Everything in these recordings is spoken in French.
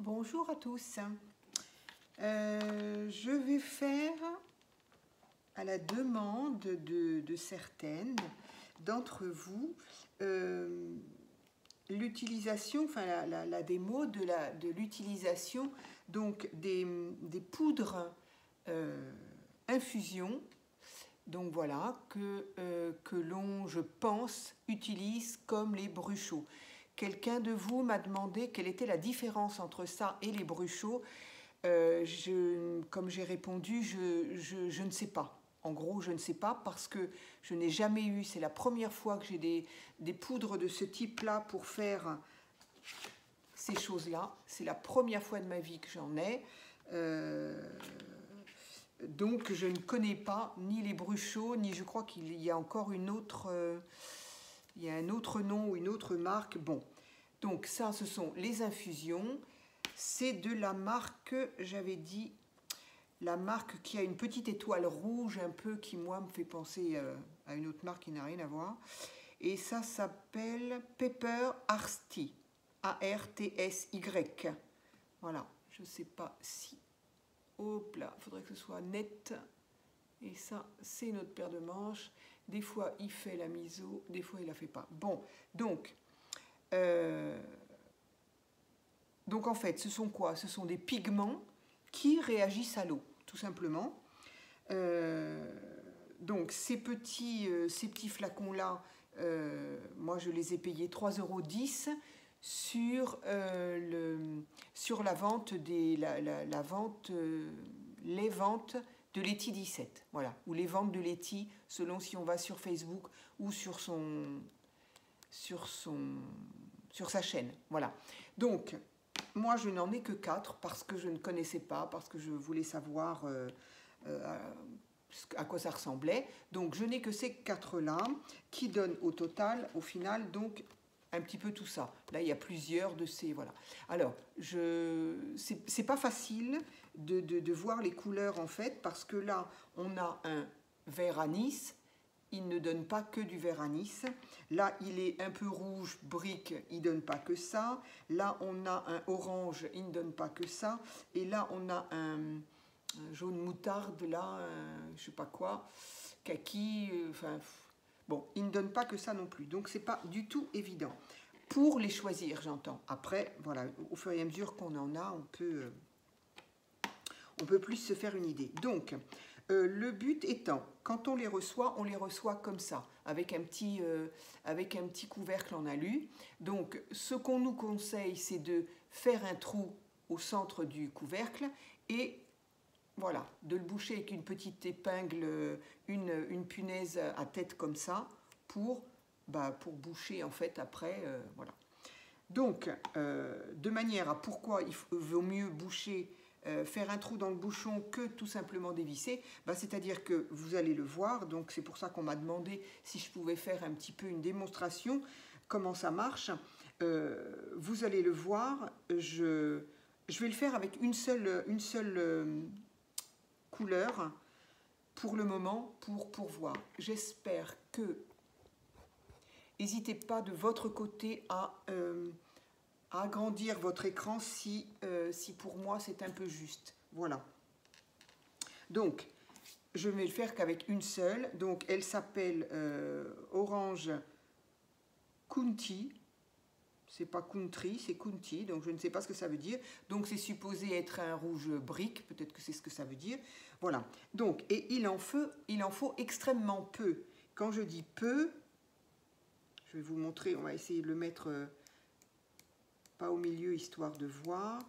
Bonjour à tous. Je vais faire, à la demande de certaines d'entre vous, l'utilisation, enfin la démo de l'utilisation donc des poudres infusion. Donc voilà, que l'on, je pense, utilise comme les bruchots. Quelqu'un de vous m'a demandé quelle était la différence entre ça et les bruchots. Comme j'ai répondu, je ne sais pas. En gros, je ne sais pas parce que je n'ai jamais eu, c'est la première fois que j'ai des poudres de ce type-là pour faire ces choses-là. C'est la première fois de ma vie que j'en ai. Donc, je ne connais pas ni les bruchots, ni je crois qu'il y a encore une autre... il y a un autre nom ou une autre marque. Bon, donc ça, ce sont les infusions. C'est de la marque, j'avais dit, la marque qui a une petite étoile rouge un peu, qui moi me fait penser à une autre marque qui n'a rien à voir. Et ça s'appelle Pepper Arsty, A-R-T-S-Y. Voilà, je ne sais pas si... Hop là, il faudrait que ce soit net. Et ça, c'est notre paire de manches. Des fois, il fait la miso, des fois, il la fait pas. Bon, donc en fait, ce sont quoi? Ce sont des pigments qui réagissent à l'eau, tout simplement. Donc, ces petits flacons-là, moi, je les ai payés 3,10 € sur la vente les ventes de Letty 17, voilà, ou les ventes de Letty, selon si on va sur Facebook ou sur sa chaîne, voilà. Donc, moi, je n'en ai que 4 parce que je ne connaissais pas, parce que je voulais savoir à quoi ça ressemblait. Donc, je n'ai que ces 4-là qui donnent au total, au final, donc, un petit peu tout ça. Là, il y a plusieurs de ces... Voilà. Alors, c'est pas facile de voir les couleurs, en fait, parce que là, on a un vert anis. Il ne donne pas que du vert anis. Là, il est un peu rouge, brique, il ne donne pas que ça. Là, on a un orange, il ne donne pas que ça. Et là, on a un jaune moutarde, là, je ne sais pas quoi, kaki, enfin... Bon, il ne donne pas que ça non plus, donc c'est pas du tout évident. Pour les choisir, j'entends. Après, voilà, au fur et à mesure qu'on en a, on peut plus se faire une idée. Donc, le but étant, quand on les reçoit comme ça, avec un petit couvercle en alu. Donc, ce qu'on nous conseille, c'est de faire un trou au centre du couvercle et voilà, de le boucher avec une petite épingle, une punaise à tête comme ça, pour boucher en fait après, voilà. Donc, de manière à pourquoi il vaut mieux boucher, faire un trou dans le bouchon que tout simplement dévisser, c'est-à-dire que vous allez le voir, donc c'est pour ça qu'on m'a demandé si je pouvais faire un petit peu une démonstration, comment ça marche. Vous allez le voir, je vais le faire avec une seule couleur pour le moment pour voir. J'espère que n'hésitez pas de votre côté à agrandir votre écran si pour moi c'est un peu juste. Voilà. Donc, je vais le faire qu'avec une seule. Donc, elle s'appelle Orange County. C'est pas country, c'est County, donc je ne sais pas ce que ça veut dire. Donc c'est supposé être un rouge brique, peut-être que c'est ce que ça veut dire. Voilà. Donc, et il en faut extrêmement peu. Quand je dis peu, je vais vous montrer, on va essayer de le mettre pas au milieu, histoire de voir,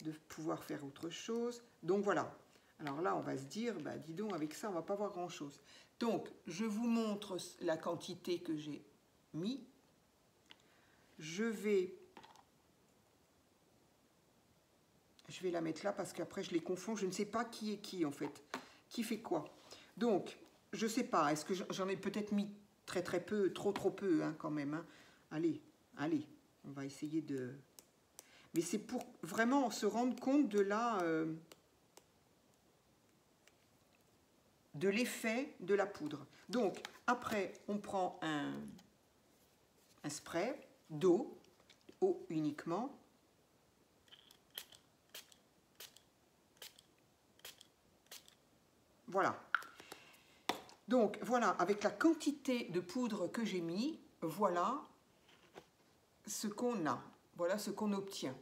de pouvoir faire autre chose. Donc voilà. Alors là, on va se dire, dis donc, avec ça, on va pas voir grand-chose. Donc, je vous montre la quantité que j'ai mis. Je vais la mettre là parce qu'après je les confonds. Je ne sais pas qui est qui en fait. Qui fait quoi. Donc, je ne sais pas. Est-ce que j'en ai peut-être mis très très peu, trop peu hein, quand même. Hein. Allez, on va essayer de... Mais c'est pour vraiment se rendre compte de l'effet de la poudre. Donc, après, on prend un spray d'eau uniquement, Voilà. Donc, voilà, avec la quantité de poudre que j'ai mis, voilà ce qu'on a. Voilà ce qu'on obtient.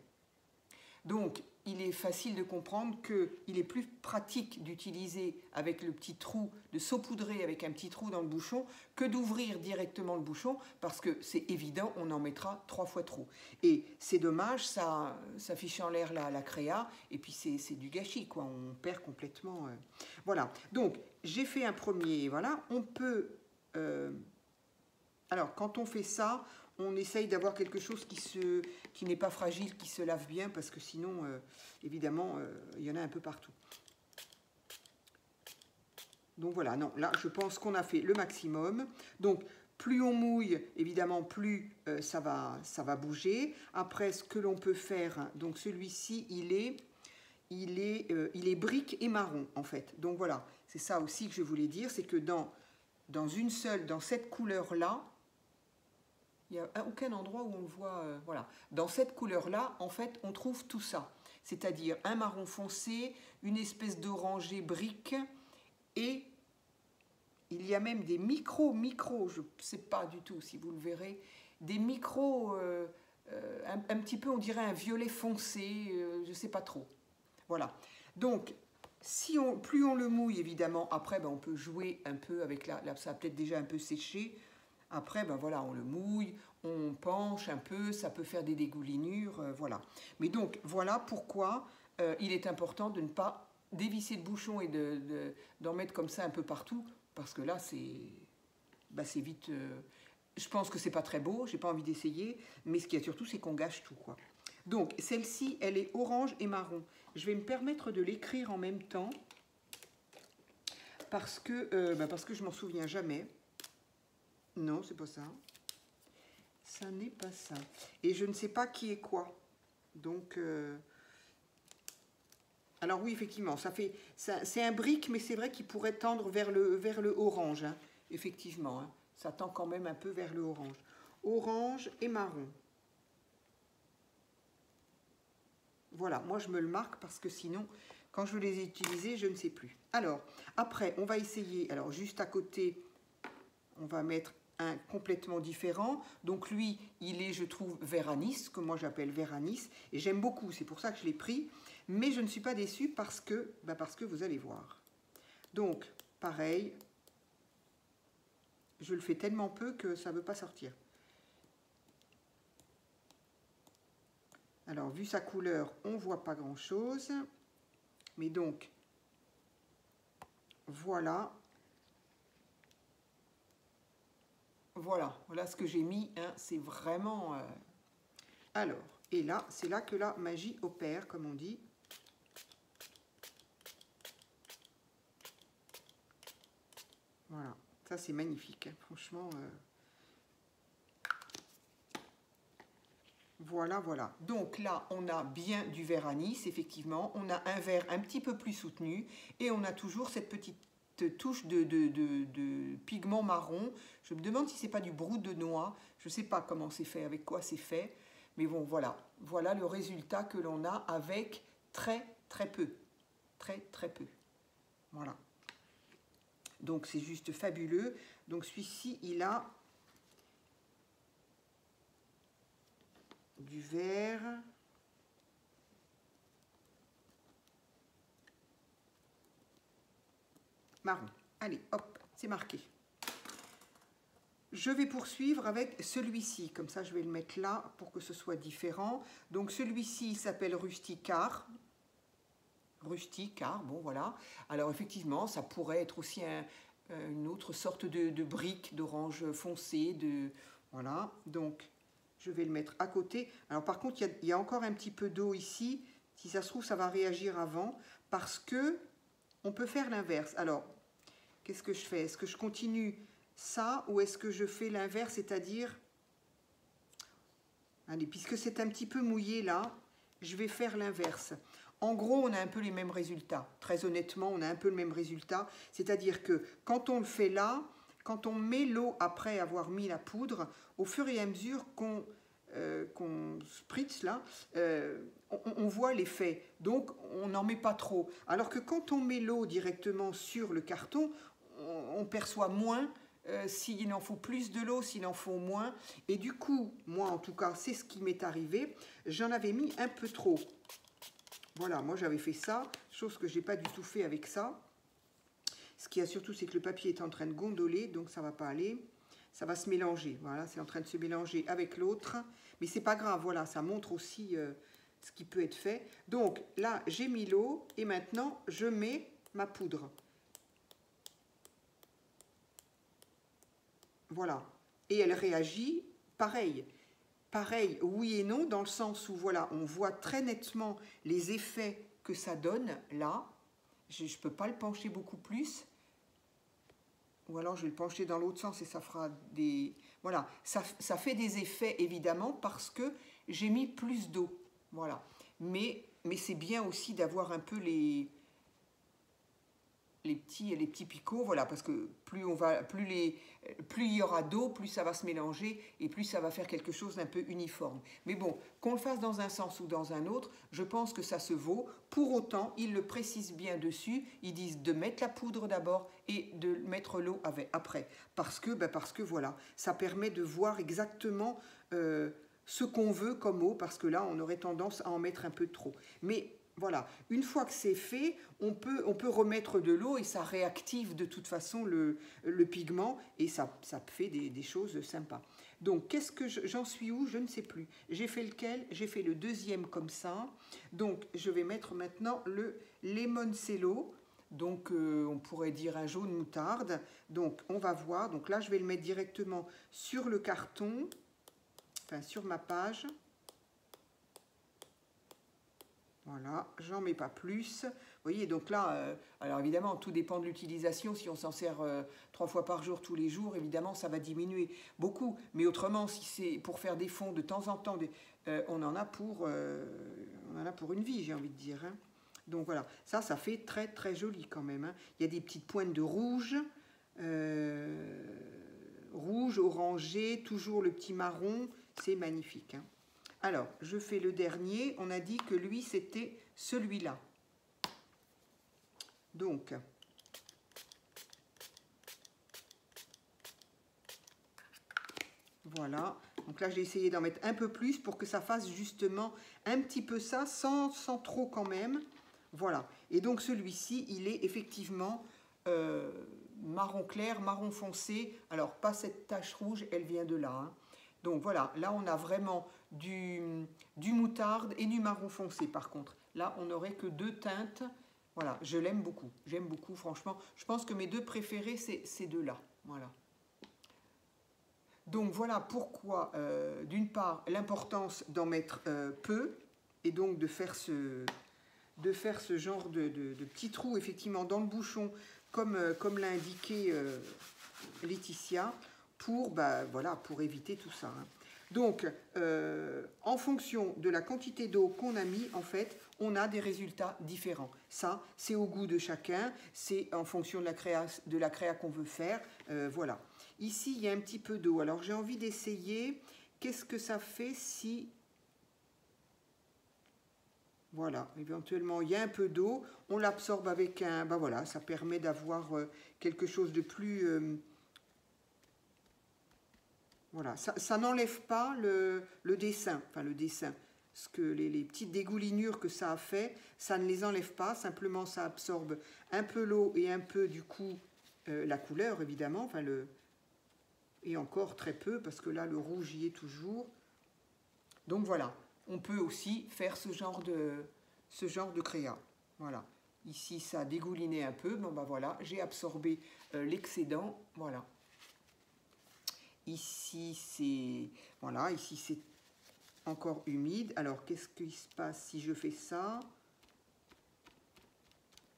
Donc, il est facile de comprendre qu'il est plus pratique d'utiliser avec le petit trou, de saupoudrer avec un petit trou dans le bouchon, que d'ouvrir directement le bouchon, parce que c'est évident, on en mettra 3 fois trop. Et c'est dommage, ça fiche en l'air la créa, et puis c'est du gâchis, quoi. On perd complètement. Voilà, donc j'ai fait un premier, voilà, on peut... alors, quand on fait ça, on essaye d'avoir quelque chose qui n'est pas fragile, qui se lave bien, parce que sinon, évidemment, il y en a un peu partout. Donc voilà, non, là, je pense qu'on a fait le maximum. Donc, plus on mouille, évidemment, plus ça va bouger. Après, ce que l'on peut faire, donc celui-ci, il est brique et marron, en fait. Donc voilà, c'est ça aussi que je voulais dire, c'est que dans cette couleur-là, il n'y a aucun endroit où on le voit. Voilà. Dans cette couleur-là, en fait, on trouve tout ça. C'est-à-dire un marron foncé, une espèce d'orangé brique, et il y a même des micros, je ne sais pas du tout si vous le verrez, des micros, un petit peu, on dirait un violet foncé, je ne sais pas trop. Voilà. Donc, plus on le mouille, évidemment, après, ben, on peut jouer un peu avec ça a peut-être déjà un peu séché. Après, ben voilà, on le mouille, on penche un peu, ça peut faire des dégoulinures, voilà. Mais donc, voilà pourquoi il est important de ne pas dévisser le bouchon et d'en mettre comme ça un peu partout, parce que là, c'est vite... je pense que c'est pas très beau, j'ai pas envie d'essayer, mais ce qu'il y a surtout, c'est qu'on gâche tout, quoi. Donc, celle-ci, elle est orange et marron. Je vais me permettre de l'écrire en même temps, parce que je m'en souviens jamais. Non, c'est pas ça. Ça n'est pas ça. Et je ne sais pas qui est quoi. Donc, alors oui, effectivement, c'est un brique, mais c'est vrai qu'il pourrait tendre vers le orange. Hein. Effectivement, hein. Ça tend quand même un peu vers le orange. Orange et marron. Voilà, moi je me le marque parce que sinon, quand je les ai utilisés, je ne sais plus. Alors, après, on va essayer. Alors, juste à côté, on va mettre un complètement différent. Donc lui, il est, je trouve, vert anis, que moi j'appelle vert anis. Et j'aime beaucoup, c'est pour ça que je l'ai pris. Mais je ne suis pas déçue parce que vous allez voir. Donc, pareil, je le fais tellement peu que ça ne veut pas sortir. Alors, vu sa couleur, on ne voit pas grand-chose. Mais donc, voilà. Voilà ce que j'ai mis. Hein, c'est vraiment... Alors, et là, c'est là que la magie opère, comme on dit. Voilà, ça c'est magnifique, hein, franchement. Voilà, voilà. Donc là, on a bien du vert anis, effectivement. On a un vert un petit peu plus soutenu. Et on a toujours cette petite touche de pigment marron. Je me demande si c'est pas du brou de noix. Je ne sais pas comment c'est fait, avec quoi c'est fait. Mais bon, voilà. Voilà le résultat que l'on a avec très, très peu. Très, très peu. Voilà. Donc, c'est juste fabuleux. Donc, celui-ci, il a du vert. Marron. Allez, hop, c'est marqué. Je vais poursuivre avec celui-ci. Comme ça, je vais le mettre là pour que ce soit différent. Donc, celui-ci s'appelle Rusticard. Rusticard, bon, voilà. Alors, effectivement, ça pourrait être aussi une autre sorte de brique d'orange foncé. Voilà, donc, je vais le mettre à côté. Alors, par contre, il y a encore un petit peu d'eau ici. Si ça se trouve, ça va réagir avant. Parce que on peut faire l'inverse. Alors, qu'est-ce que je fais? Est-ce que je continue ça ou est-ce que je fais l'inverse, c'est-à-dire... Allez, puisque c'est un petit peu mouillé là, je vais faire l'inverse. En gros, on a un peu les mêmes résultats. Très honnêtement, on a un peu le même résultat. C'est-à-dire que quand on le fait là, quand on met l'eau après avoir mis la poudre, au fur et à mesure qu'on qu'on spritz là, on voit l'effet. Donc on n'en met pas trop. Alors que quand on met l'eau directement sur le carton, on perçoit moins s'il en faut plus de l'eau, s'il en faut moins. Et du coup, moi en tout cas, c'est ce qui m'est arrivé. J'en avais mis un peu trop. Voilà, moi j'avais fait ça, chose que je n'ai pas du tout fait avec ça. Ce qu'il y a surtout, c'est que le papier est en train de gondoler, donc ça ne va pas aller. Ça va se mélanger, voilà, c'est en train de se mélanger avec l'autre. Mais c'est pas grave, voilà, ça montre aussi ce qui peut être fait. Donc là, j'ai mis l'eau et maintenant, je mets ma poudre. Voilà. Et elle réagit pareil. Pareil, oui et non, dans le sens où, voilà, on voit très nettement les effets que ça donne, là. Je ne peux pas le pencher beaucoup plus. Ou alors je vais le pencher dans l'autre sens et ça fera des... Voilà, ça fait des effets évidemment parce que j'ai mis plus d'eau. Voilà. Mais c'est bien aussi d'avoir un peu les petits picots, voilà, parce que plus il y aura d'eau, plus ça va se mélanger et plus ça va faire quelque chose d'un peu uniforme. Mais bon, qu'on le fasse dans un sens ou dans un autre, je pense que ça se vaut. Pour autant, ils le précisent bien dessus, ils disent de mettre la poudre d'abord et de mettre l'eau après. Parce que voilà, ça permet de voir exactement ce qu'on veut comme eau, parce que là, on aurait tendance à en mettre un peu trop. Mais voilà, une fois que c'est fait, on peut remettre de l'eau et ça réactive de toute façon le pigment et ça fait des choses sympas. Donc, qu'est-ce que j'en suis où? Je ne sais plus. J'ai fait lequel? J'ai fait le deuxième comme ça. Donc, je vais mettre maintenant le Lemoncello. Donc, on pourrait dire un jaune moutarde. Donc, on va voir. Donc là, je vais le mettre directement sur le carton, enfin sur ma page. Voilà, j'en mets pas plus. Vous voyez, donc là, alors évidemment, tout dépend de l'utilisation. Si on s'en sert 3 fois par jour, tous les jours, évidemment, ça va diminuer beaucoup. Mais autrement, si c'est pour faire des fonds de temps en temps, on en a pour une vie, j'ai envie de dire. Hein. Donc voilà, ça fait très très joli quand même. Hein. Il y a des petites pointes de rouge, rouge, orangé, toujours le petit marron. C'est magnifique. Hein. Alors, je fais le dernier. On a dit que lui, c'était celui-là. Donc, voilà. Donc là, j'ai essayé d'en mettre un peu plus pour que ça fasse justement un petit peu ça, sans trop quand même. Voilà. Et donc, celui-ci, il est effectivement marron clair, marron foncé. Alors, pas cette tache rouge, elle vient de là. Hein. Donc voilà, là on a vraiment du moutarde et du marron foncé par contre. Là on n'aurait que 2 teintes. Voilà, je l'aime beaucoup. J'aime beaucoup franchement. Je pense que mes 2 préférés c'est ces 2-là. Voilà. Donc voilà pourquoi, d'une part, l'importance d'en mettre peu et donc de faire ce genre de petits trous effectivement dans le bouchon comme l'a indiqué Laetitia. Voilà, pour éviter tout ça. Hein. Donc, en fonction de la quantité d'eau qu'on a mis, en fait, on a des résultats différents. Ça, c'est au goût de chacun, c'est en fonction de la créa qu'on veut faire. Voilà. Ici, il y a un petit peu d'eau. Alors, j'ai envie d'essayer. Qu'est-ce que ça fait si... Voilà, éventuellement, il y a un peu d'eau. On l'absorbe avec un... voilà, ça permet d'avoir quelque chose de plus... Voilà, ça n'enlève pas le dessin, enfin le dessin, ce que les petites dégoulinures que ça a fait, ça ne les enlève pas, simplement ça absorbe un peu l'eau et un peu du coup la couleur évidemment, enfin et encore très peu parce que là le rouge y est toujours. Donc voilà, on peut aussi faire ce genre de créa. Voilà, ici ça a dégouliné un peu, bon voilà, j'ai absorbé l'excédent, voilà. Ici, c'est voilà, ici c'est encore humide. Alors, qu'est-ce qui se passe si je fais ça?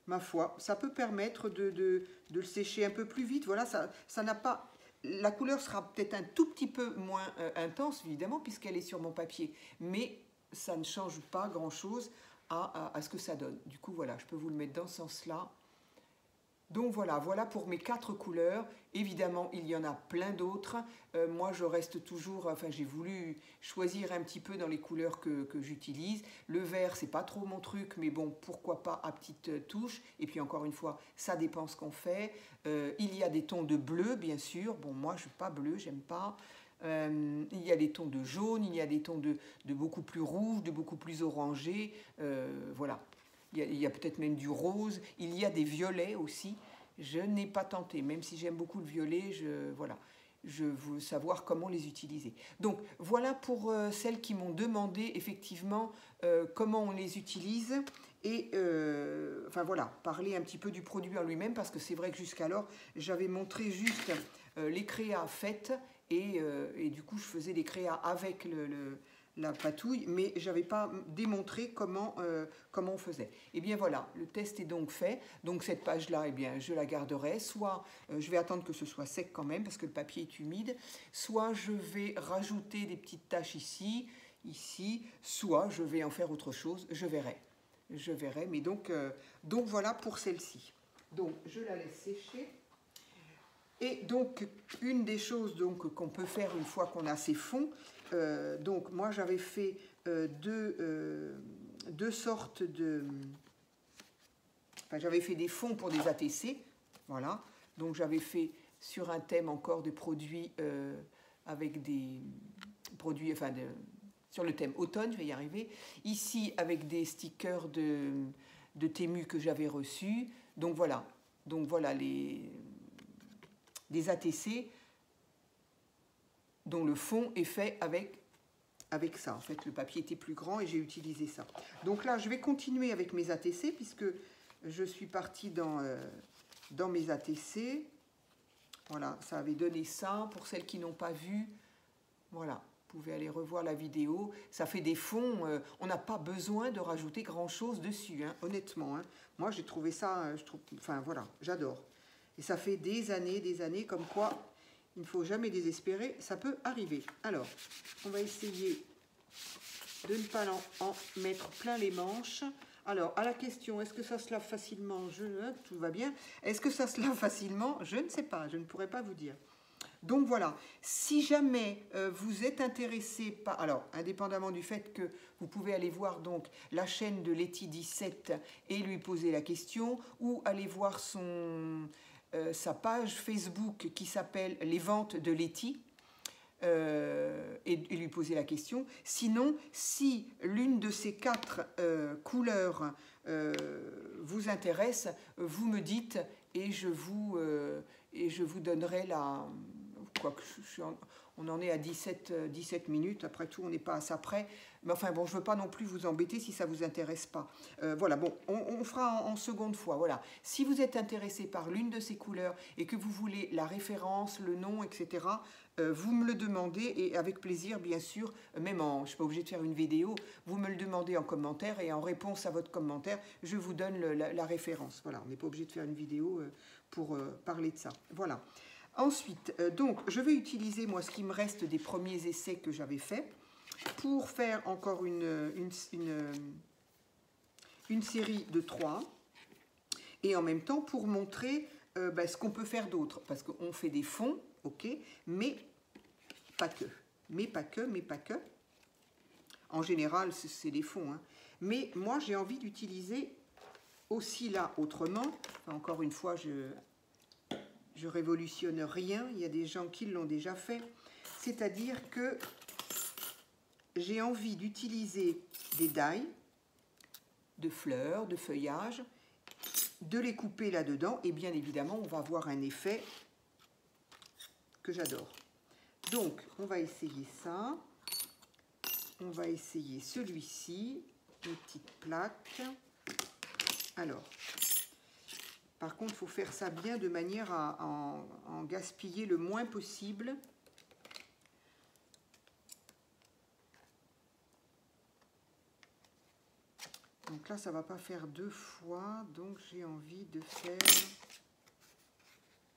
Ma foi, ça peut permettre de le sécher un peu plus vite. Voilà, ça n'a pas... La couleur sera peut-être un tout petit peu moins intense, évidemment, puisqu'elle est sur mon papier. Mais ça ne change pas grand-chose à ce que ça donne. Du coup, voilà, je peux vous le mettre dans ce sens-là. Donc voilà, voilà pour mes 4 couleurs. Évidemment, il y en a plein d'autres. Moi, je reste toujours, enfin, j'ai voulu choisir un petit peu dans les couleurs que j'utilise. Le vert, c'est pas trop mon truc, mais bon, pourquoi pas à petite touche. Et puis encore une fois, ça dépend ce qu'on fait. Il y a des tons de bleu, bien sûr. Bon, moi, je suis pas bleu, j'aime pas. Il y a des tons de jaune, il y a des tons de beaucoup plus rouge, de beaucoup plus orangé. Voilà. Il y a peut-être même du rose. Il y a des violets aussi. Je n'ai pas tenté, même si j'aime beaucoup le violet, voilà, je veux savoir comment les utiliser. Donc voilà pour celles qui m'ont demandé effectivement comment on les utilise et enfin voilà, parler un petit peu du produit en lui-même, parce que c'est vrai que jusqu'alors j'avais montré juste les créas faites et du coup je faisais des créas avec la patouille, mais je n'avais pas démontré comment on faisait. Et bien voilà, le test est donc fait. Donc cette page-là, eh bien, je la garderai. Soit je vais attendre que ce soit sec quand même, parce que le papier est humide. Soit je vais rajouter des petites taches ici, soit je vais en faire autre chose. Je verrai. Mais donc voilà pour celle-ci. Donc je la laisse sécher. Et donc, une des choses qu'on peut faire une fois qu'on a ces fonds, donc moi j'avais fait deux sortes de... Enfin, j'avais fait des fonds pour des ATC, voilà. Donc j'avais fait sur un thème encore de produits avec des produits, enfin sur le thème automne, je vais y arriver. Ici avec des stickers de Temu que j'avais reçus. Donc voilà des ATC dont le fond est fait avec ça. En fait, le papier était plus grand et j'ai utilisé ça. Donc là, je vais continuer avec mes ATC puisque je suis partie dans mes ATC. Voilà, ça avait donné ça. Pour celles qui n'ont pas vu, voilà, vous pouvez aller revoir la vidéo. Ça fait des fonds. On n'a pas besoin de rajouter grand-chose dessus, hein, honnêtement. Hein. Moi, j'ai trouvé ça, enfin voilà, j'adore. Et ça fait des années, comme quoi il ne faut jamais désespérer, ça peut arriver. Alors, on va essayer de ne pas en mettre plein les manches. Alors, à la question, est-ce que ça se lave facilement? Tout va bien. Est-ce que ça se lave facilement? Je ne sais pas, je ne pourrais pas vous dire. Donc voilà, si jamais vous êtes intéressé par... Alors, indépendamment du fait que vous pouvez aller voir donc la chaîne de Letty17 et lui poser la question, ou aller voir sa page Facebook qui s'appelle Les Ventes de Letty, et lui poser la question. Sinon, si l'une de ces 4 couleurs vous intéresse, vous me dites et je vous donnerai la... Quoique on en est à 17 minutes, après tout on n'est pas à ça près, mais enfin bon, je ne veux pas non plus vous embêter si ça ne vous intéresse pas. Voilà, bon, on fera en seconde fois, voilà. Si vous êtes intéressé par l'une de ces couleurs et que vous voulez la référence, le nom, etc., vous me le demandez et avec plaisir, bien sûr, même je ne suis pas obligée de faire une vidéo, vous me le demandez en commentaire et en réponse à votre commentaire, je vous donne la référence. Voilà, on n'est pas obligé de faire une vidéo pour parler de ça. Voilà. Ensuite, donc, je vais utiliser, moi, ce qui me reste des premiers essais que j'avais faits pour faire encore une série de 3 et en même temps pour montrer ce qu'on peut faire d'autre. Parce qu'on fait des fonds, ok, mais pas que. Mais pas que. En général, c'est des fonds. Hein. Mais moi, j'ai envie d'utiliser aussi là autrement. Enfin, encore une fois, je révolutionne rien, il y a des gens qui l'ont déjà fait. C'est-à-dire que j'ai envie d'utiliser des die, de fleurs, de feuillages, de les couper là-dedans, et bien évidemment, on va avoir un effet que j'adore. Donc, on va essayer ça. On va essayer celui-ci, une petite plaque. Alors, par contre, il faut faire ça bien de manière à en gaspiller le moins possible. Donc là, ça ne va pas faire 2 fois, donc j'ai envie de faire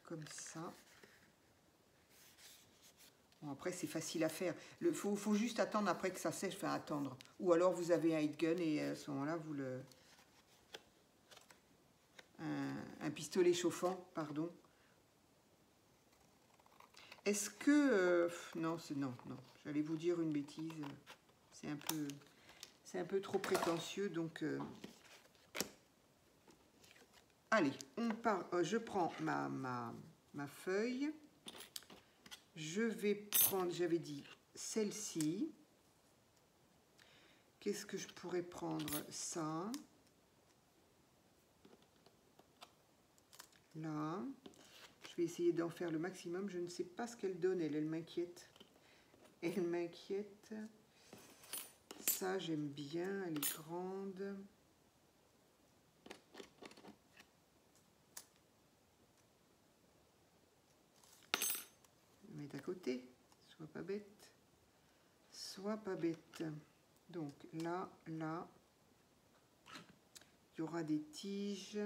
comme ça. Bon, après, c'est facile à faire. Il faut juste attendre après que ça sèche, enfin attendre. Ou alors, vous avez un heat gun et à ce moment-là, vous le... un pistolet chauffant, pardon. Est-ce que... non, non, j'allais vous dire une bêtise. C'est un peu trop prétentieux, donc... allez, on part. Je prends ma feuille. Je vais prendre, j'avais dit, celle-ci. Qu'est-ce que je pourrais prendre? Ça. Là. Je vais essayer d'en faire le maximum. Je ne sais pas ce qu'elle donne, elle m'inquiète. Elle m'inquiète. Ça, j'aime bien, elle est grande. Je vais mettre à côté. Sois pas bête. Sois pas bête. Donc là, là, il y aura des tiges.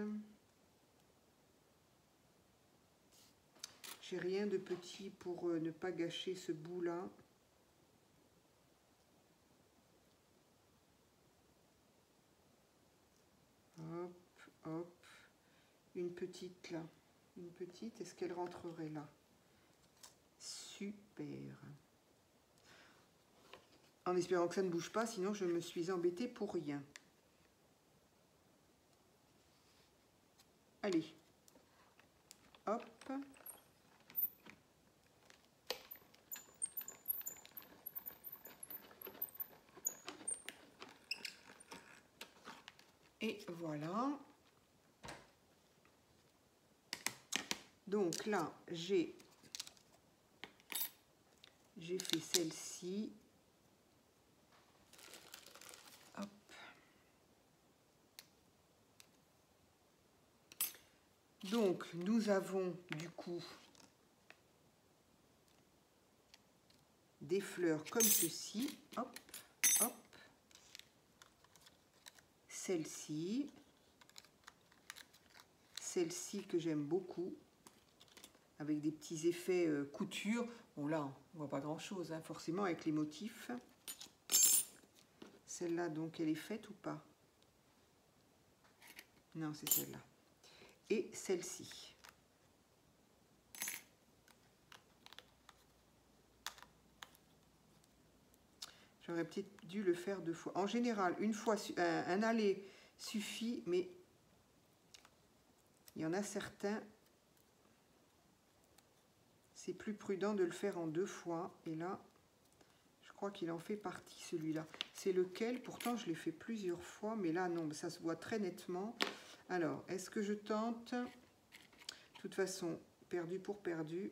J'ai rien de petit pour ne pas gâcher ce bout-là. Hop, hop. Une petite là. Une petite, est-ce qu'elle rentrerait là? Super. En espérant que ça ne bouge pas, sinon je me suis embêtée pour rien. Allez. Hop. Et voilà. Donc là, j'ai fait celle-ci. Hop. Donc, nous avons du coup des fleurs comme ceci. Hop, hop. Celle-ci. Celle-ci que j'aime beaucoup. Avec des petits effets couture. Bon là, on voit pas grand-chose, hein, forcément, avec les motifs. Celle-là, donc, elle est faite ou pas? Non, c'est celle-là. Et celle-ci. J'aurais peut-être dû le faire 2 fois. En général, une fois, un aller suffit, mais il y en a certains... C'est plus prudent de le faire en 2 fois. Et là, je crois qu'il en fait partie, celui-là. C'est lequel? Pourtant, je l'ai fait plusieurs fois. Mais là, non, ça se voit très nettement. Alors, est-ce que je tente? De toute façon, perdu pour perdu.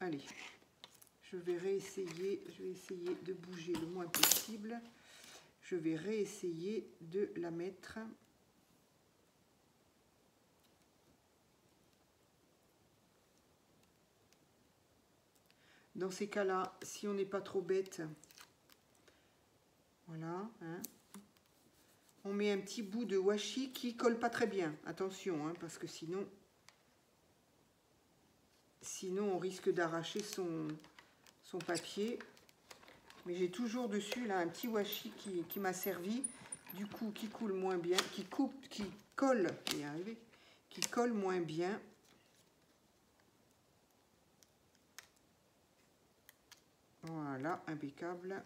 Allez, je vais réessayer. Je vais essayer de bouger le moins possible. Je vais réessayer de la mettre... Dans ces cas-là, si on n'est pas trop bête, voilà, hein, on met un petit bout de washi qui colle pas très bien. Attention, hein, parce que sinon on risque d'arracher son papier. Mais j'ai toujours dessus là un petit washi qui m'a servi, du coup qui coule moins bien, qui colle, je vais y arriver, qui colle moins bien. Voilà, impeccable.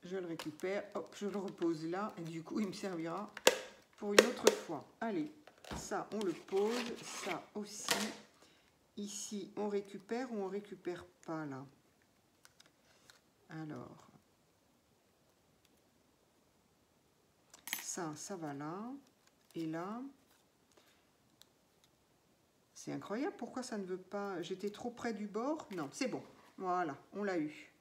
Je le récupère, hop, je le repose là, et du coup, il me servira pour une autre fois. Allez, ça, on le pose, ça aussi. Ici, on récupère ou on récupère pas, là? Alors, ça va là, et là... C'est incroyable, pourquoi ça ne veut pas... J'étais trop près du bord? Non, c'est bon. Voilà, on l'a eu.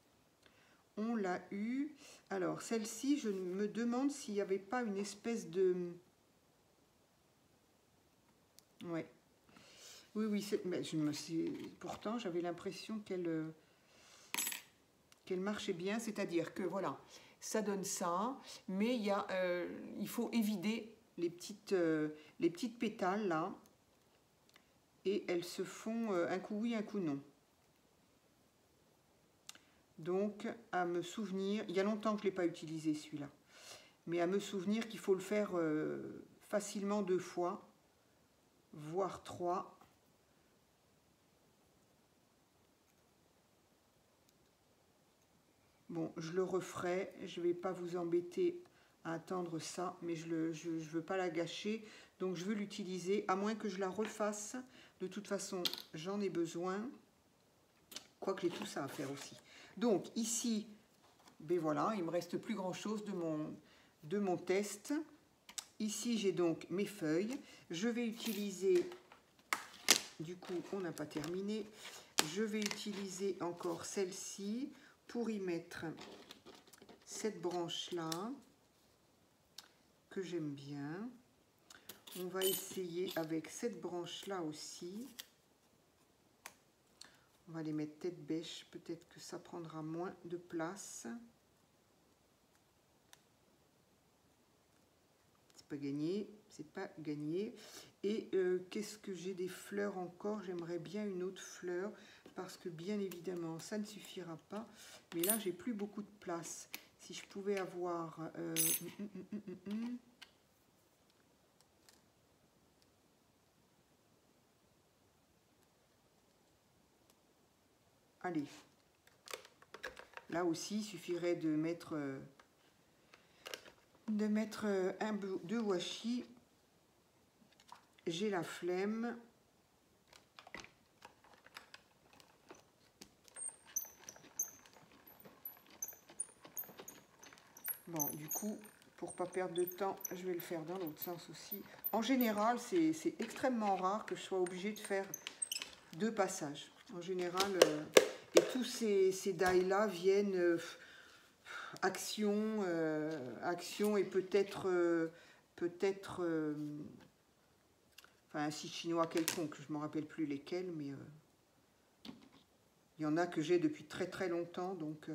On l'a eu. Alors, celle-ci, je me demande s'il n'y avait pas une espèce de... Ouais. Oui, oui, mais pourtant, j'avais l'impression qu'elle marchait bien. C'est-à-dire que, voilà, ça donne ça, mais il faut évider les petites pétales, là. Et elles se font un coup oui, un coup non. Donc, à me souvenir, il y a longtemps que je ne l'ai pas utilisé celui-là. mais à me souvenir qu'il faut le faire facilement 2 fois, voire 3. Bon, je le referai, je ne vais pas vous embêter à attendre ça, mais je ne veux pas la gâcher, donc je veux l'utiliser, à moins que je la refasse. De toute façon, j'en ai besoin, quoique j'ai tout ça à faire aussi. Donc ici, ben voilà, il ne me reste plus grand-chose de mon test. Ici, j'ai donc mes feuilles. Je vais utiliser, du coup, on n'a pas terminé, je vais utiliser encore celle-ci pour y mettre cette branche-là, que j'aime bien. On va essayer avec cette branche-là aussi. On va les mettre tête bêche, peut-être que ça prendra moins de place. C'est pas gagné, c'est pas gagné. Et qu'est-ce que j'ai des fleurs encore? J'aimerais bien une autre fleur, parce que bien évidemment, ça ne suffira pas. Mais là, j'ai plus beaucoup de place. Si je pouvais avoir... Allez, là aussi, il suffirait de mettre 2 washi. J'ai la flemme. Bon, du coup, pour pas perdre de temps, je vais le faire dans l'autre sens aussi. En général, c'est extrêmement rare que je sois obligée de faire 2 passages. En général, et tous ces die-là viennent action et peut-être enfin un site chinois quelconque, je ne me rappelle plus lesquels, mais il y en a que j'ai depuis très très longtemps, donc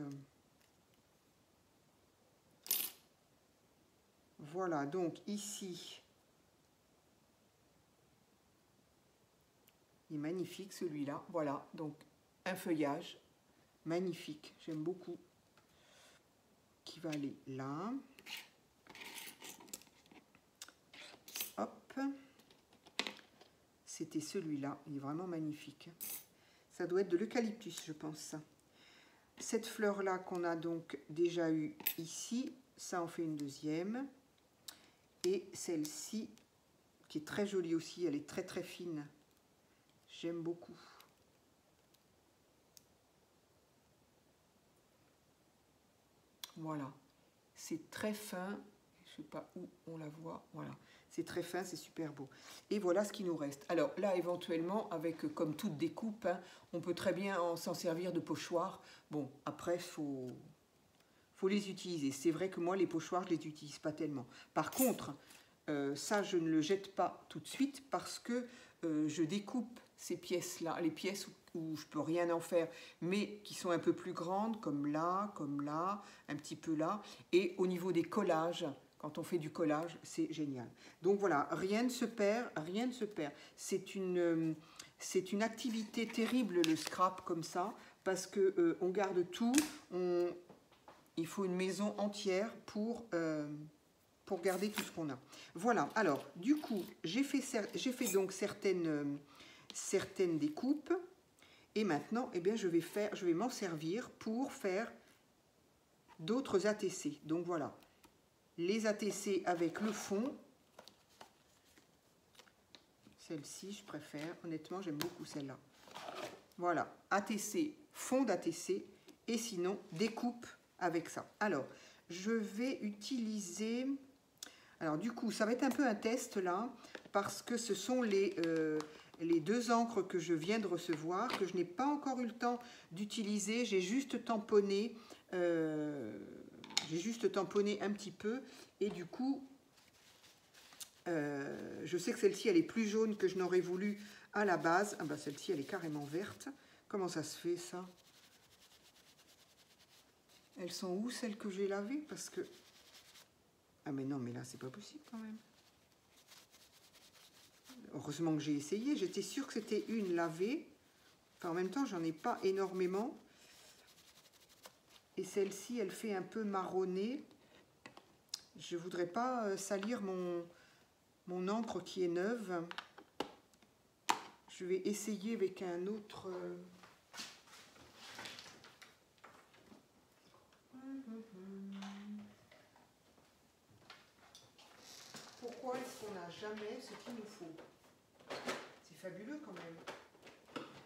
voilà. Donc ici, il est magnifique celui-là, voilà, donc un feuillage magnifique, j'aime beaucoup, qui va aller là. Hop, c'était celui-là, il est vraiment magnifique. Ça doit être de l'eucalyptus, je pense. Cette fleur-là qu'on a donc déjà eue ici, ça en fait une deuxième. Et celle-ci, qui est très jolie aussi, elle est très très fine. J'aime beaucoup. Voilà, c'est très fin. Je ne sais pas où on la voit. Voilà, c'est très fin, c'est super beau. Et voilà ce qui nous reste. Alors là, éventuellement, avec comme toute découpe, hein, on peut très bien s'en servir de pochoir. Bon, après, faut les utiliser. C'est vrai que moi, les pochoirs, je ne les utilise pas tellement. Par contre, ça, je ne le jette pas tout de suite parce que je découpe ces pièces-là, les pièces où je ne peux rien en faire, mais qui sont un peu plus grandes, comme là, un petit peu là. Et au niveau des collages, quand on fait du collage, c'est génial. Donc voilà, rien ne se perd, rien ne se perd. C'est une activité terrible, le scrap, comme ça, parce qu'on garde tout, il faut une maison entière pour garder tout ce qu'on a. Voilà, alors, du coup, j'ai fait donc certaines découpes, et maintenant, eh bien, je vais m'en servir pour faire d'autres ATC. Donc voilà, les ATC avec le fond. Celle-ci, je préfère. Honnêtement, j'aime beaucoup celle-là. Voilà, ATC, fond d'ATC, et sinon, découpe avec ça. Alors, je vais utiliser... Alors, du coup, ça va être un peu un test, là, parce que ce sont les 2 encres que je viens de recevoir, que je n'ai pas encore eu le temps d'utiliser. J'ai juste tamponné un petit peu, et du coup, je sais que celle-ci, elle est plus jaune que je n'aurais voulu à la base. Ah ben, celle-ci, elle est carrément verte. Comment ça se fait, ça? Elles sont où, celles que j'ai lavées? Parce que... Ah mais non, mais là, c'est pas possible quand même. Heureusement que j'ai essayé. J'étais sûre que c'était une lavée. Enfin, en même temps, j'en ai pas énormément. Et celle-ci, elle fait un peu marronné. Je ne voudrais pas salir mon encre qui est neuve. Je vais essayer avec un autre... Pourquoi est-ce qu'on n'a jamais ce qu'il nous faut? C'est fabuleux quand même.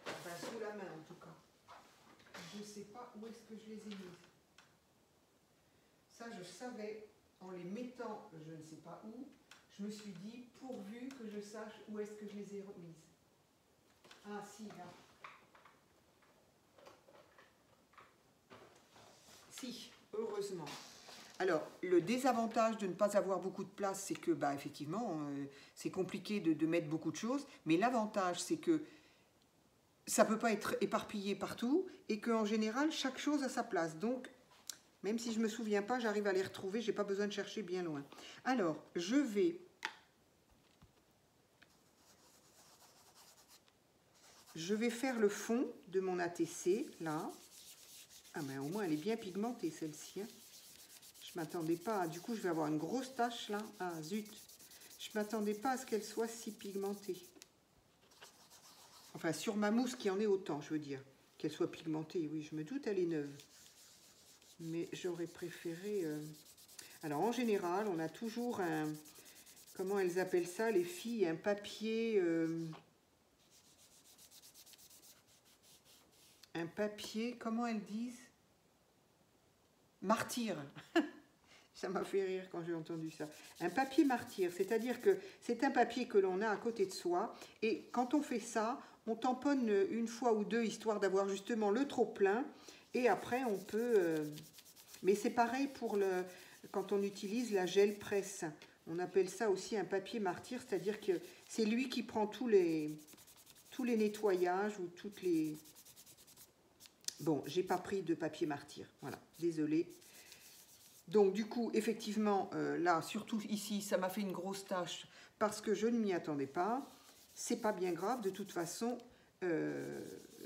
Enfin, sous la main en tout cas. Je ne sais pas où est-ce que je les ai mises. Ça, je savais, en les mettant, je ne sais pas où, je me suis dit, pourvu que je sache où est-ce que je les ai remises. Ah, si, là. Si, heureusement. Alors, le désavantage de ne pas avoir beaucoup de place, c'est que, bah, effectivement, c'est compliqué de mettre beaucoup de choses. Mais l'avantage, c'est que ça ne peut pas être éparpillé partout et qu'en général, chaque chose a sa place. Donc, même si je ne me souviens pas, j'arrive à les retrouver. Je n'ai pas besoin de chercher bien loin. Alors, je vais faire le fond de mon ATC, là. Ah, mais au moins, elle est bien pigmentée, celle-ci. Hein. Je ne m'attendais pas. Du coup, je vais avoir une grosse tache, là. Ah, zut. Je ne m'attendais pas à ce qu'elle soit si pigmentée. Enfin, sur ma mousse qui en est autant, je veux dire. Qu'elle soit pigmentée, oui, je me doute, elle est neuve. Mais j'aurais préféré... Alors, en général, on a toujours un... Comment elles appellent ça, les filles? Un papier... Un papier, comment elles disent? Martyr. Ça m'a fait rire quand j'ai entendu ça. Un papier martyr, c'est-à-dire que c'est un papier que l'on a à côté de soi. Et quand on fait ça, on tamponne une fois ou deux, histoire d'avoir justement le trop plein. Et après, on peut... Mais c'est pareil pour quand on utilise la gel presse. On appelle ça aussi un papier martyr, c'est-à-dire que c'est lui qui prend tous les nettoyages ou toutes les... Bon, j'ai pas pris de papier martyr, voilà, désolée. Donc du coup, effectivement, là, surtout ici, ça m'a fait une grosse tache parce que je ne m'y attendais pas. C'est pas bien grave, de toute façon,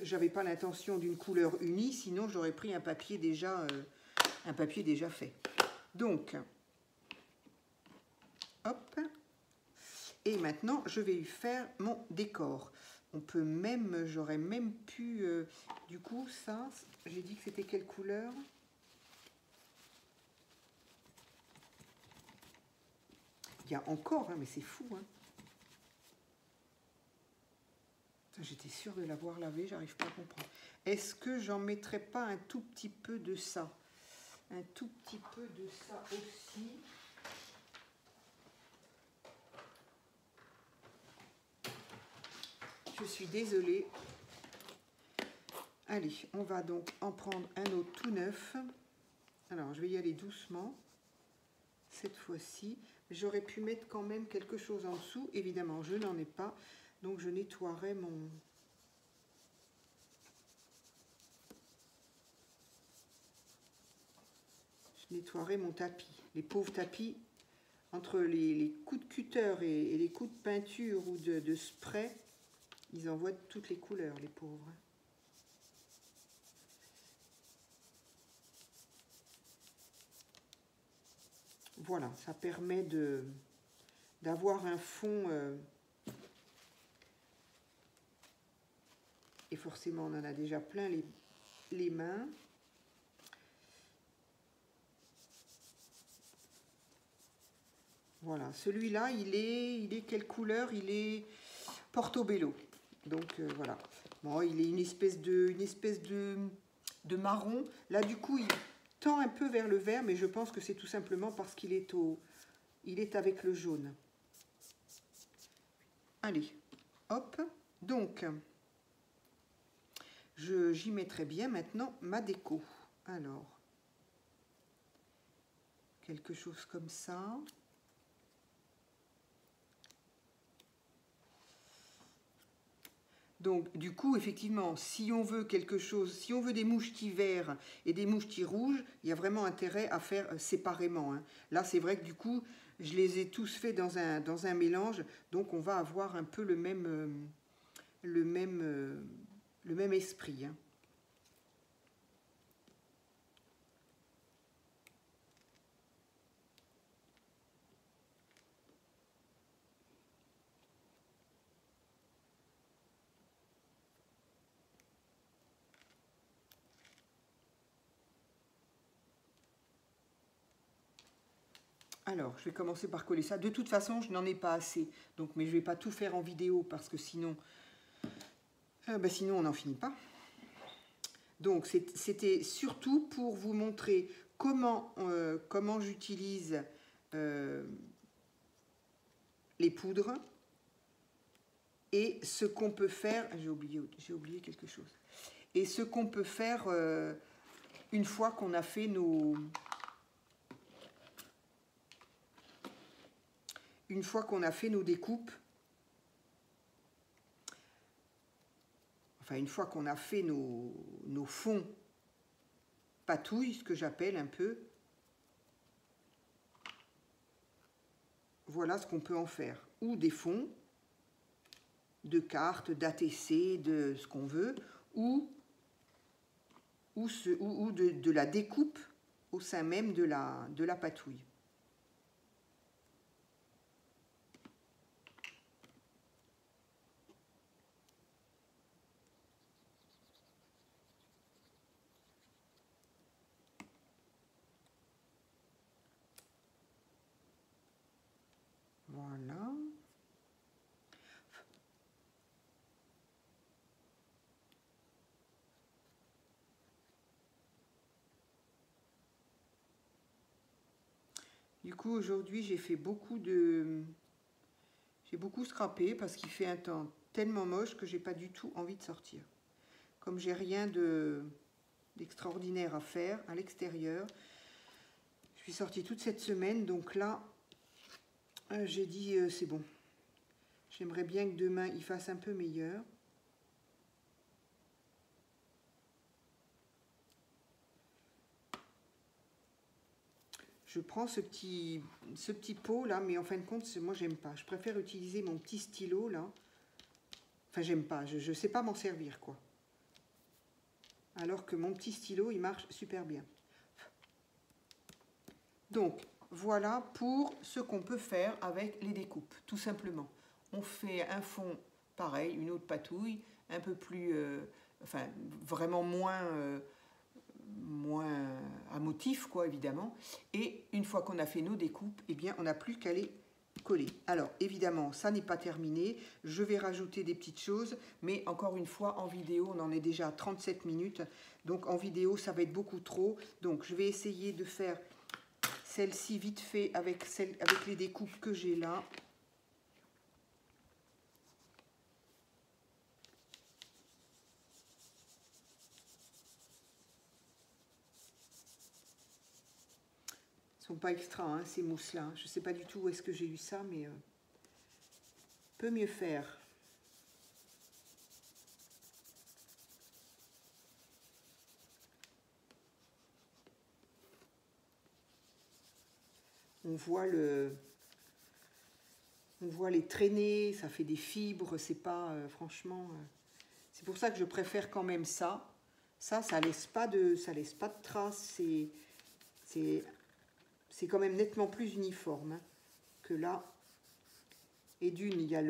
j'avais pas l'intention d'une couleur unie, sinon j'aurais pris un papier déjà fait. Donc, hop, et maintenant, je vais lui faire mon décor. On peut même, j'aurais même pu, du coup, ça, j'ai dit que c'était quelle couleur? Il y a encore, hein, mais c'est fou. Hein. J'étais sûre de l'avoir lavé, j'arrive pas à comprendre. Est-ce que j'en mettrais pas un tout petit peu de ça? Un tout petit peu de ça aussi. Je suis désolée. Allez, on va donc en prendre un autre tout neuf. Alors, je vais y aller doucement. Cette fois-ci, j'aurais pu mettre quand même quelque chose en dessous. Évidemment, je n'en ai pas. Donc, je nettoierai mon... Je nettoierai mon tapis. Les pauvres tapis, entre les coups de cutter et les coups de peinture ou de spray, ils envoient toutes les couleurs, les pauvres. Voilà, ça permet d'avoir un fond... et forcément, on en a déjà plein les mains. Voilà, celui-là, il est quelle couleur? Il est Portobello. Donc voilà. Bon, il est une espèce de marron. Là, du coup, il tend un peu vers le vert, mais je pense que c'est tout simplement parce qu'il est avec le jaune. Allez, hop. Donc, j'y mettrai bien maintenant ma déco. Alors, quelque chose comme ça. Donc, du coup, effectivement, si on veut quelque chose, si on veut des mouchetis verts et des mouchetis rouges, il y a vraiment intérêt à faire séparément. Hein. Là, c'est vrai que du coup, je les ai tous faits dans un mélange, donc on va avoir un peu le même esprit. Hein. Alors, je vais commencer par coller ça. De toute façon, je n'en ai pas assez. Donc, mais je ne vais pas tout faire en vidéo parce que sinon, sinon on n'en finit pas. Donc, c'était surtout pour vous montrer comment j'utilise les poudres et ce qu'on peut faire. J'ai oublié quelque chose. Et ce qu'on peut faire une fois qu'on a fait nos... Une fois qu'on a fait nos découpes, enfin une fois qu'on a fait nos fonds patouilles, ce que j'appelle un peu, voilà ce qu'on peut en faire. Ou des fonds de cartes, d'ATC, de ce qu'on veut, ou de la découpe au sein même de la patouille. Voilà. Du coup, aujourd'hui, j'ai beaucoup scrappé parce qu'il fait un temps tellement moche que j'ai pas du tout envie de sortir. Comme j'ai rien d'extraordinaire à faire à l'extérieur, je suis sortie toute cette semaine, donc là, j'ai dit c'est bon. J'aimerais bien que demain il fasse un peu meilleur. Je prends ce petit pot là, mais en fin de compte, moi j'aime pas. Je préfère utiliser mon petit stylo là. Enfin, j'aime pas, je sais pas m'en servir quoi. Alors que mon petit stylo, il marche super bien. Donc, voilà pour ce qu'on peut faire avec les découpes, tout simplement. On fait un fond pareil, une autre patouille, un peu plus, enfin, vraiment moins à motif, quoi, évidemment. Et une fois qu'on a fait nos découpes, eh bien, on n'a plus qu'à les coller. Alors, évidemment, ça n'est pas terminé. Je vais rajouter des petites choses, mais encore une fois, en vidéo, on en est déjà à 37 minutes. Donc, en vidéo, ça va être beaucoup trop. Donc, je vais essayer de faire celle-ci vite fait avec les découpes que j'ai là. Sont pas extra, hein, ces mousses-là. Je ne sais pas du tout où est-ce que j'ai eu ça, mais peut mieux faire. On voit les traînées, ça fait des fibres, c'est pas, franchement... c'est pour ça que je préfère quand même ça. Ça laisse pas de traces, c'est quand même nettement plus uniforme hein, que là. Et d'une, il y a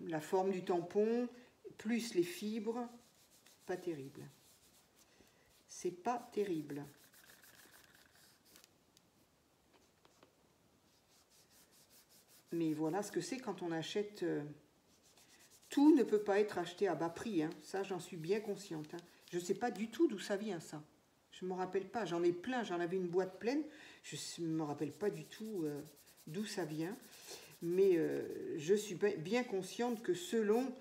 la forme du tampon, plus les fibres, pas terrible. C'est pas terrible. Mais voilà ce que c'est quand on achète... tout ne peut pas être acheté à bas prix, hein. Ça j'en suis bien consciente. Hein. Je ne sais pas du tout d'où ça vient ça. Je ne me rappelle pas, j'en ai plein, j'en avais une boîte pleine. Je ne me rappelle pas du tout d'où ça vient. Mais je suis bien consciente que selon...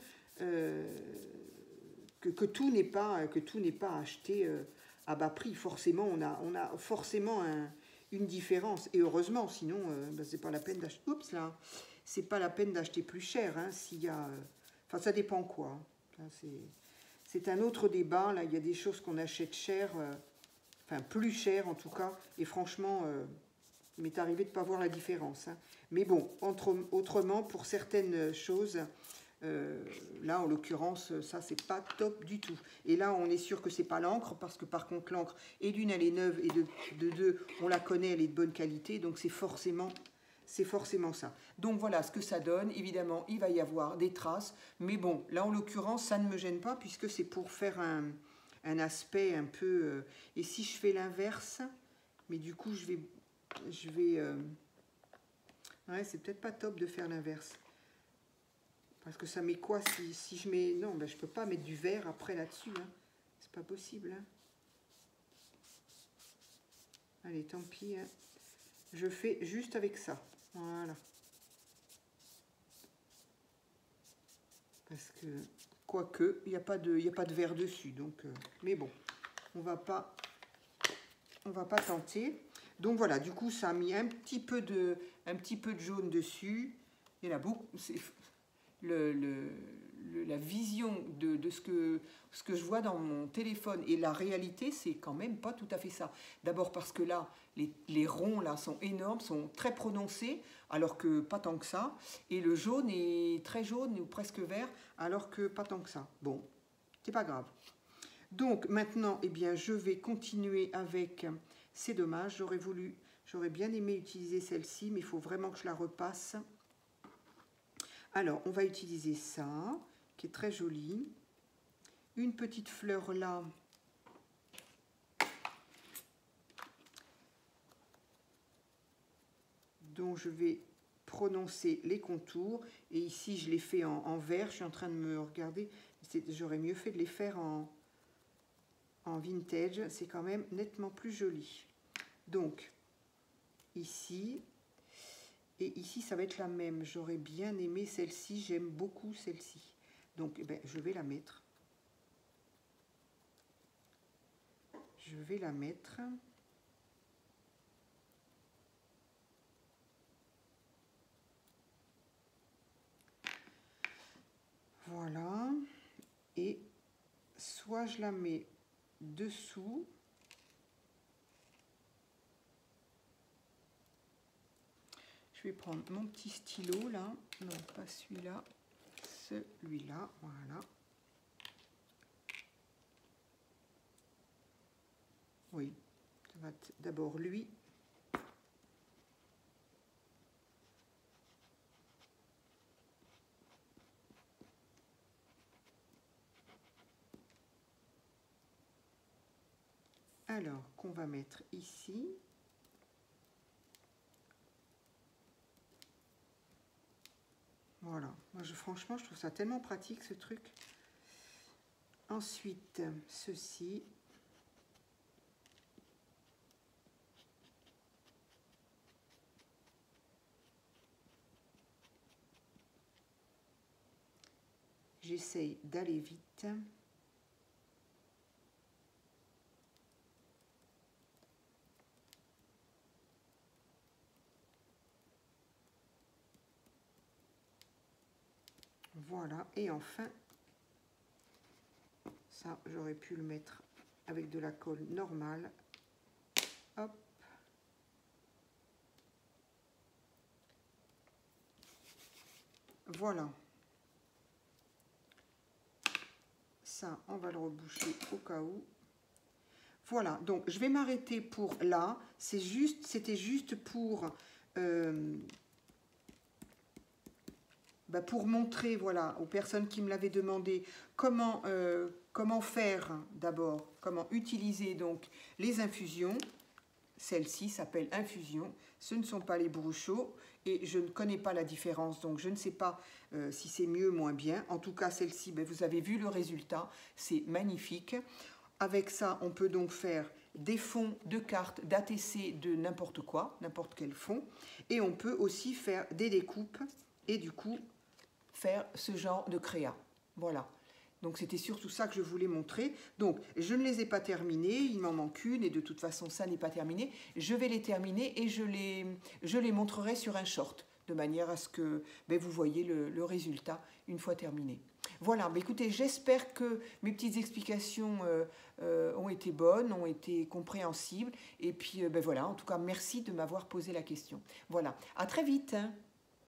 que tout n'est pas acheté à bas prix. Forcément, on a forcément une différence. Et heureusement, sinon, c'est pas la peine d'acheter... Oups là, c'est pas la peine d'acheter plus cher. Hein, s'il y a... Enfin, ça dépend quoi. C'est un autre débat. Là, il y a des choses qu'on achète cher, enfin plus cher en tout cas. Et franchement, il m'est arrivé de ne pas voir la différence. Hein. Mais bon, autrement, pour certaines choses, là en l'occurrence, ça c'est pas top du tout. Et là, on est sûr que c'est pas l'encre, parce que par contre, l'encre, et d'une, elle est neuve, et de deux, on la connaît, elle est de bonne qualité. Donc c'est forcément ça. Donc voilà ce que ça donne. Évidemment, il va y avoir des traces. Mais bon, là en l'occurrence, ça ne me gêne pas puisque c'est pour faire un aspect un peu... et si je fais l'inverse, mais du coup, je vais je vais... Ouais, c'est peut-être pas top de faire l'inverse. Parce que ça met quoi si je mets... Non, ben, je peux pas mettre du vert après là-dessus. Hein. C'est pas possible. Hein. Allez, tant pis. Hein. Je fais juste avec ça. Voilà. Parce que, quoique, il n'y a pas de vert dessus. Donc, mais bon, on va pas tenter. Donc voilà, du coup, ça a mis un petit peu de jaune dessus. Il y en a beaucoup. La vision de ce que je vois dans mon téléphone et la réalité, c'est quand même pas tout à fait ça. D'abord parce que là, les ronds là sont énormes, sont très prononcés, alors que pas tant que ça. Et le jaune est très jaune ou presque vert, alors que pas tant que ça. Bon, c'est pas grave. Donc maintenant, eh bien, je vais continuer avec... C'est dommage, j'aurais bien aimé utiliser celle-ci, mais il faut vraiment que je la repasse. Alors, on va utiliser ça, qui est très joli. Une petite fleur là. Dont je vais prononcer les contours. Et ici, je les fais en vert. Je suis en train de me regarder. J'aurais mieux fait de les faire en vintage. C'est quand même nettement plus joli. Donc, ici... Et ici, ça va être la même. J'aurais bien aimé celle-ci. J'aime beaucoup celle-ci. Donc, eh ben, je vais la mettre. Je vais la mettre. Voilà. Et soit je la mets dessous. Je vais prendre mon petit stylo là, non pas celui-là, celui-là, voilà. Oui, ça va être d'abord lui. Alors, qu'on va mettre ici. Voilà, moi franchement je trouve ça tellement pratique ce truc. Ensuite, ceci. J'essaye d'aller vite. Voilà, et enfin, ça j'aurais pu le mettre avec de la colle normale. Hop. Voilà. Ça, on va le reboucher au cas où. Voilà, donc je vais m'arrêter pour là. C'était juste pour... pour montrer, voilà, aux personnes qui me l'avaient demandé comment faire d'abord, comment utiliser donc les infusions. Celle-ci s'appelle infusion, ce ne sont pas les bruchots et je ne connais pas la différence, donc je ne sais pas si c'est mieux ou moins bien. En tout cas, celle-ci, vous avez vu le résultat, c'est magnifique. Avec ça, on peut donc faire des fonds de cartes, d'ATC, de n'importe quoi, n'importe quel fond. Et on peut aussi faire des découpes et du coup faire ce genre de créa. Voilà. Donc c'était surtout ça que je voulais montrer. Donc je ne les ai pas terminées, il m'en manque une et de toute façon ça n'est pas terminé. Je vais les terminer et je les montrerai sur un short de manière à ce que vous voyez le résultat une fois terminé. Voilà, écoutez, j'espère que mes petites explications ont été bonnes, ont été compréhensibles. Et puis voilà, en tout cas, merci de m'avoir posé la question. Voilà, à très vite, hein.